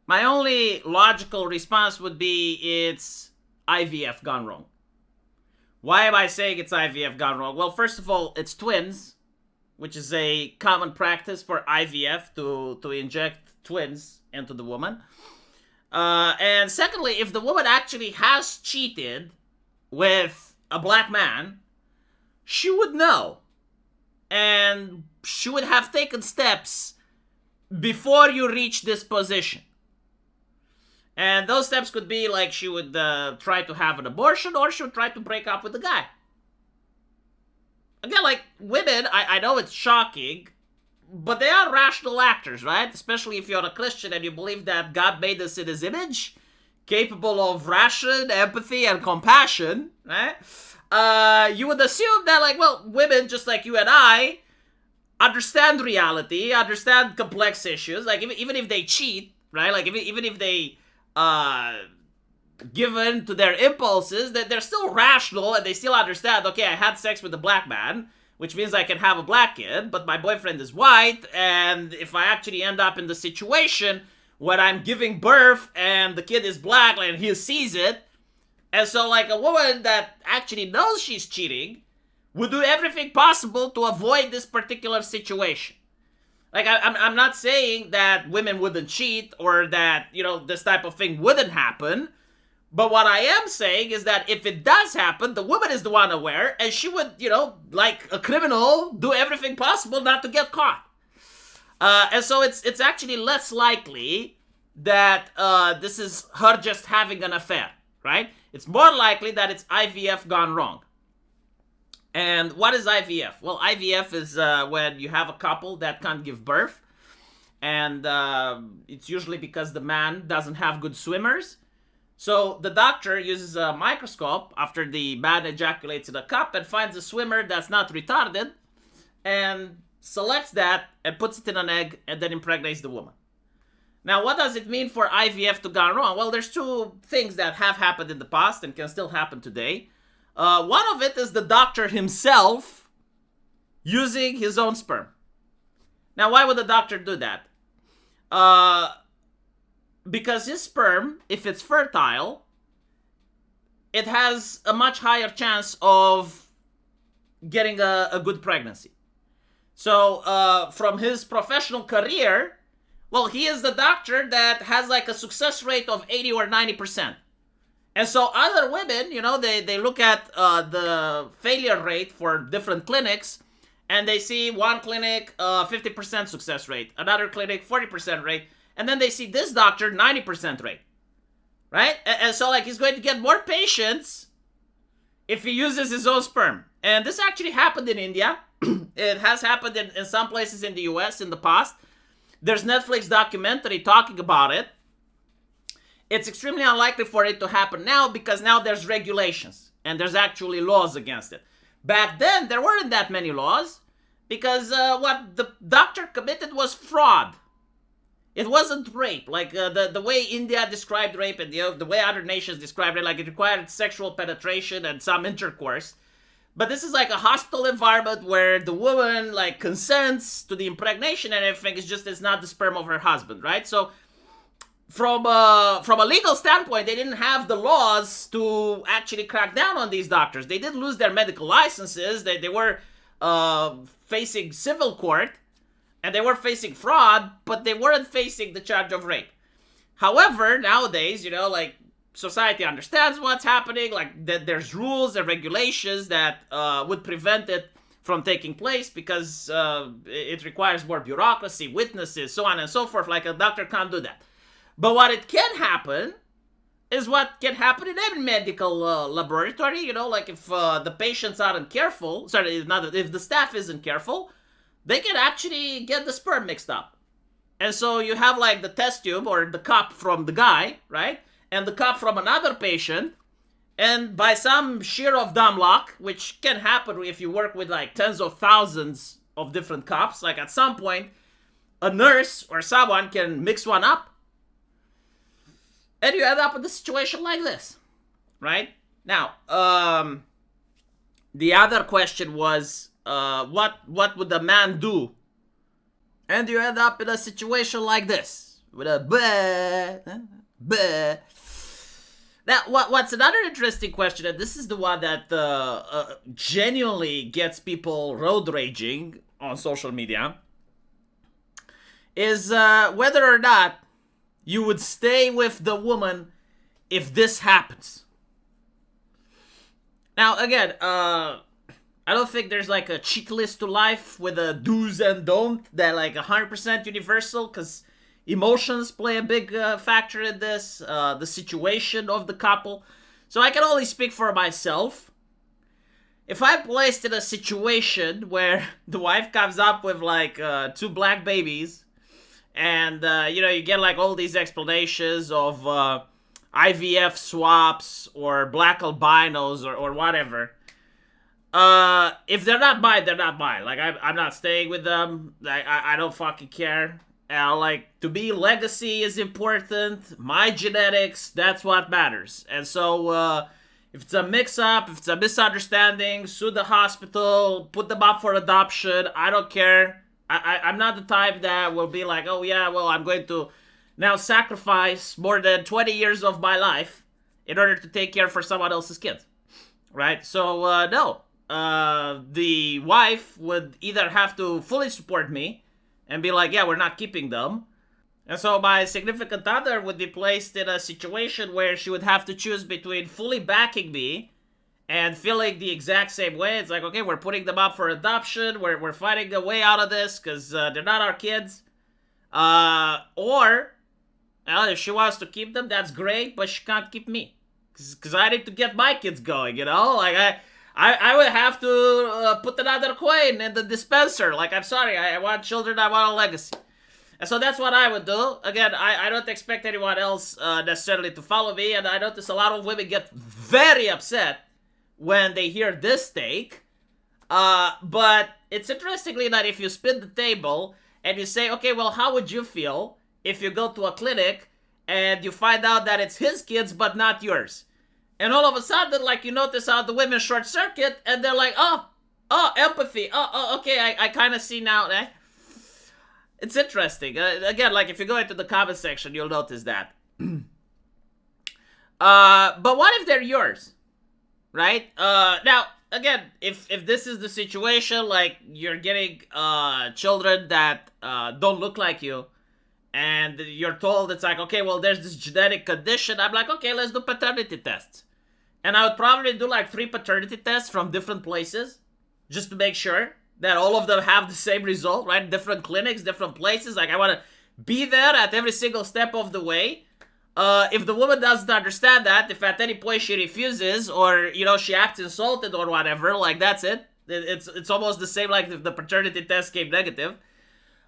My only logical response would be it's IVF gone wrong. Why am I saying it's IVF gone wrong? Well, first of all, it's twins, which is a common practice for IVF to inject twins into the woman. And secondly, if the woman actually has cheated with a black man, she would know. And she would have taken steps before you reach this position. And those steps could be like she would try to have an abortion, or she would try to break up with the guy. Again, like women, I know it's shocking, but they are rational actors, right? Especially if you're a Christian and you believe that God made us in his image, capable of ration, empathy, and compassion, right? You would assume that, like, well, women, just like you and I, understand reality, understand complex issues. Like, even if they cheat, right? Like, even if they given to their impulses, that they're still rational and they still understand, okay, I had sex with a black man, which means I can have a black kid, but my boyfriend is white, and if I actually end up in the situation when I'm giving birth and the kid is black and he sees it, and so like a woman that actually knows she's cheating would do everything possible to avoid this particular situation. Like, I'm not saying that women wouldn't cheat or that, you know, this type of thing wouldn't happen. But what I am saying is that if it does happen, the woman is the one aware, and she would, you know, like a criminal, do everything possible not to get caught. And so it's actually less likely that this is her just having an affair, right? It's more likely that it's IVF gone wrong. And what is IVF? Well, IVF is when you have a couple that can't give birth. And it's usually because the man doesn't have good swimmers. So the doctor uses a microscope after the man ejaculates in a cup and finds a swimmer that's not retarded and selects that and puts it in an egg and then impregnates the woman. Now, what does it mean for IVF to go wrong? Well, there's two things that have happened in the past and can still happen today. One of it is the doctor himself using his own sperm. Now, why would the doctor do that? Because his sperm, if it's fertile, it has a much higher chance of getting a good pregnancy. So, from his professional career, well, he is the doctor that has like a success rate of 80 or 90%. And so other women, you know, they look at the failure rate for different clinics, and they see one clinic 50% success rate, another clinic 40% rate, and then they see this doctor 90% rate, right? And so like he's going to get more patients if he uses his own sperm. And this actually happened in India. It has happened in some places in the US in the past. There's Netflix documentary talking about it. It's extremely unlikely for it to happen now because now there's regulations and there's actually laws against it. Back then, there weren't that many laws because what the doctor committed was fraud. It wasn't rape. Like the way India described rape and the way other nations described it, like it required sexual penetration and some intercourse. But this is like a hospital environment where the woman like consents to the impregnation and everything. It's not the sperm of her husband, right? So from a legal standpoint, they didn't have the laws to actually crack down on these doctors. They did lose their medical licenses. They were facing civil court, and they were facing fraud, but they weren't facing the charge of rape. However, nowadays, you know, like society understands what's happening. Like there's rules and regulations that would prevent it from taking place because it requires more bureaucracy, witnesses, so on and so forth. Like a doctor can't do that. But what it can happen is what can happen in every medical laboratory. You know, like if the patients aren't careful, if the staff isn't careful, they can actually get the sperm mixed up. And so you have like the test tube or the cup from the guy, right? And the cup from another patient. And by some sheer of dumb luck, which can happen if you work with like tens of thousands of different cups, like at some point, a nurse or someone can mix one up. And you end up in a situation like this, right? Now, the other question was, what would the man do? And you end up in a situation like this, with a bleh, bleh. Now, what's another interesting question, and this is the one that genuinely gets people road raging on social media, is whether or not you would stay with the woman if this happens. Now, again, I don't think there's like a check list to life with a do's and don't that like 100% universal, because emotions play a big factor in this, the situation of the couple. So I can only speak for myself. If I'm placed in a situation where the wife comes up with like 2 black babies, and you get like all these explanations of IVF swaps or black albinos or whatever. If they're not mine, they're not mine. Like I'm not staying with them. I don't fucking care. Like, to me, legacy is important. My genetics, that's what matters. And so, if it's a mix-up, if it's a misunderstanding, sue the hospital, put them up for adoption. I don't care. I'm not the type that will be like, oh yeah, well, I'm going to now sacrifice more than 20 years of my life in order to take care for someone else's kids. Right? So, no. The wife would either have to fully support me and be like, yeah, we're not keeping them. And so my significant other would be placed in a situation where she would have to choose between fully backing me and feeling the exact same way. It's like, okay, we're putting them up for adoption. We're fighting a way out of this because they're not our kids. Or, if she wants to keep them, that's great, but she can't keep me. Because I need to get my kids going, Like, I would have to put another coin in the dispenser. Like, I'm sorry, I want children, I want a legacy. And so that's what I would do. Again, I don't expect anyone else necessarily to follow me, and I notice a lot of women get very upset when they hear this take. But it's interestingly that if you spin the table and you say, okay, well, how would you feel if you go to a clinic and you find out that it's his kids but not yours? And all of a sudden, like, you notice how the women short circuit, and they're like, oh, empathy. Okay, I kind of see now. It's interesting. Again, like, if you go into the comment section, you'll notice that. But what if they're yours? Right? Now, again, if this is the situation, like, you're getting children that don't look like you, and you're told it's like, okay, well, there's this genetic condition. I'm like, okay, let's do paternity tests. And I would probably do like 3 paternity tests from different places, just to make sure that all of them have the same result, right? Different clinics, different places. Like, I want to be there at every single step of the way. If the woman doesn't understand that, if at any point she refuses, or, she acts insulted or whatever, like, that's it. It's almost the same like if the paternity test came negative.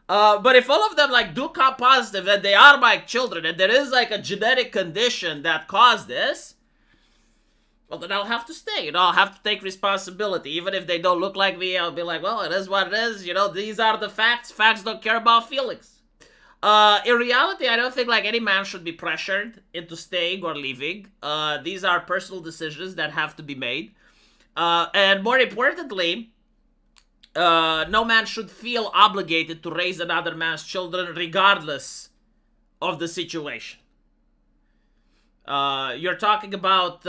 But if all of them, like, do come positive and they are my children, and there is, like, a genetic condition that caused this, well, then I'll have to stay. I'll have to take responsibility. Even if they don't look like me, I'll be like, well, it is what it is. These are the facts. Facts don't care about feelings. In reality, I don't think, like, any man should be pressured into staying or leaving. These are personal decisions that have to be made. And more importantly, no man should feel obligated to raise another man's children regardless of the situation. You're talking about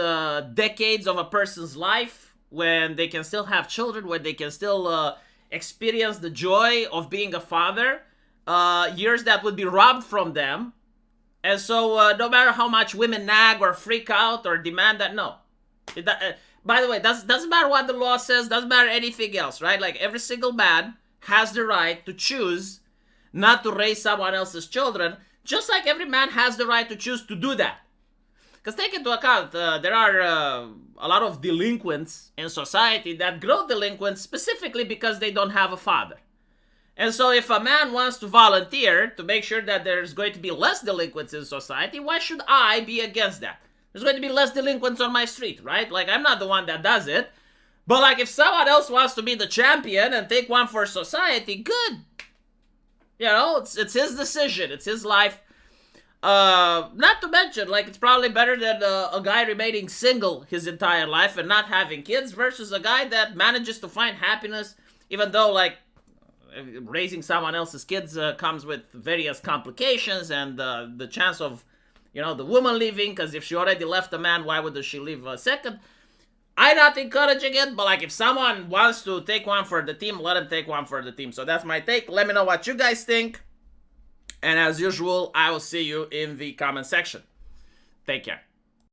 decades of a person's life when they can still have children, when they can still experience the joy of being a father. Years that would be robbed from them. And so no matter how much women nag or freak out or demand that, no. By the way, doesn't matter what the law says, doesn't matter anything else, right? Like, every single man has the right to choose not to raise someone else's children, just like every man has the right to choose to do that. Because take into account, there are a lot of delinquents in society that grow delinquents specifically because they don't have a father. And so if a man wants to volunteer to make sure that there's going to be less delinquents in society, why should I be against that? There's going to be less delinquents on my street, right? Like, I'm not the one that does it. But, like, if someone else wants to be the champion and take one for society, good. It's his decision. It's his life. Not to mention, like, it's probably better than a guy remaining single his entire life and not having kids versus a guy that manages to find happiness, even though, like, raising someone else's kids comes with various complications, and the chance of, the woman leaving, because if she already left the man, why would she leave a second? I'm not encouraging it, but like if someone wants to take one for the team, let him take one for the team. So that's my take. Let me know what you guys think. And as usual, I will see you in the comment section. Take care.